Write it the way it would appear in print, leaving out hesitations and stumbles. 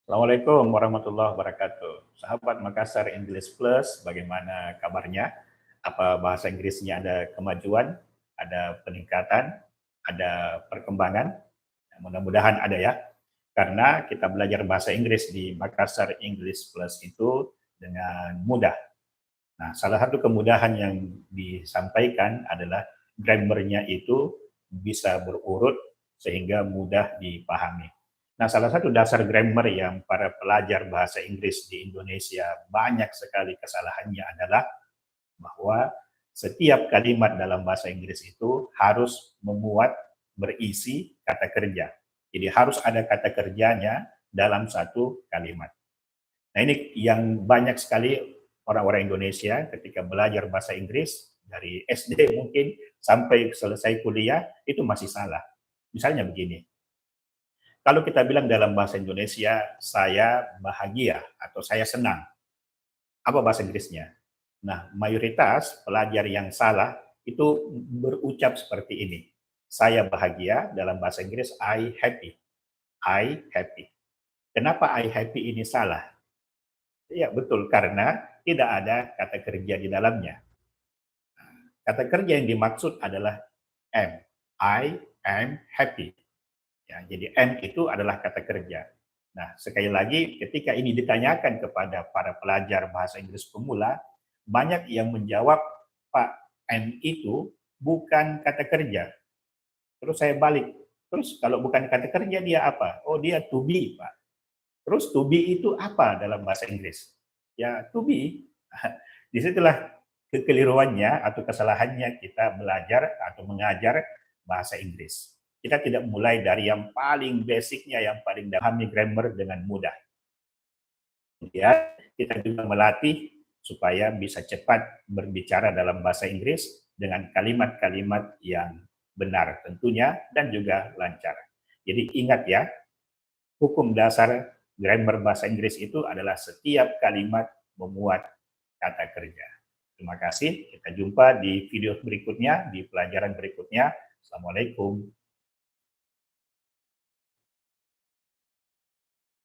Assalamualaikum warahmatullahi wabarakatuh. Sahabat Makassar English Plus, bagaimana kabarnya? Apa bahasa Inggrisnya ada kemajuan, ada peningkatan, ada perkembangan? Mudah-mudahan ada ya. Karena kita belajar bahasa Inggris di Makassar English Plus itu dengan mudah. Nah, salah satu kemudahan yang disampaikan adalah grammarnya itu bisa berurut sehingga mudah dipahami. Nah, salah satu dasar grammar yang para pelajar bahasa Inggris di Indonesia banyak sekali kesalahannya adalah bahwa setiap kalimat dalam bahasa Inggris itu harus memuat berisi kata kerja. Jadi harus ada kata kerjanya dalam satu kalimat. Nah, ini yang banyak sekali orang-orang Indonesia ketika belajar bahasa Inggris dari SD mungkin sampai selesai kuliah itu masih salah. Misalnya begini, kalau kita bilang dalam bahasa Indonesia, saya bahagia atau saya senang, apa bahasa Inggrisnya? Nah, mayoritas pelajar yang salah itu berucap seperti ini. Saya bahagia, dalam bahasa Inggris I happy. I happy. Kenapa I happy ini salah? Iya, betul, karena tidak ada kata kerja di dalamnya. Kata kerja yang dimaksud adalah am. I am happy. Ya, jadi am itu adalah kata kerja. Nah, sekali lagi ketika ini ditanyakan kepada para pelajar bahasa Inggris pemula, banyak yang menjawab, Pak, am itu bukan kata kerja. Terus saya balik, terus kalau bukan kata kerja dia apa? Oh, dia to be, Pak. Terus to be itu apa dalam bahasa Inggris? Ya, to be. Disitulah kekeliruannya atau kesalahannya kita belajar atau mengajar bahasa Inggris. Kita tidak mulai dari yang paling basicnya, yang paling pahami grammar dengan mudah. Ya, kita juga melatih supaya bisa cepat berbicara dalam bahasa Inggris dengan kalimat-kalimat yang benar tentunya dan juga lancar. Jadi ingat ya, hukum dasar grammar bahasa Inggris itu adalah setiap kalimat memuat kata kerja. Terima kasih, kita jumpa di video berikutnya, di pelajaran berikutnya. Assalamualaikum.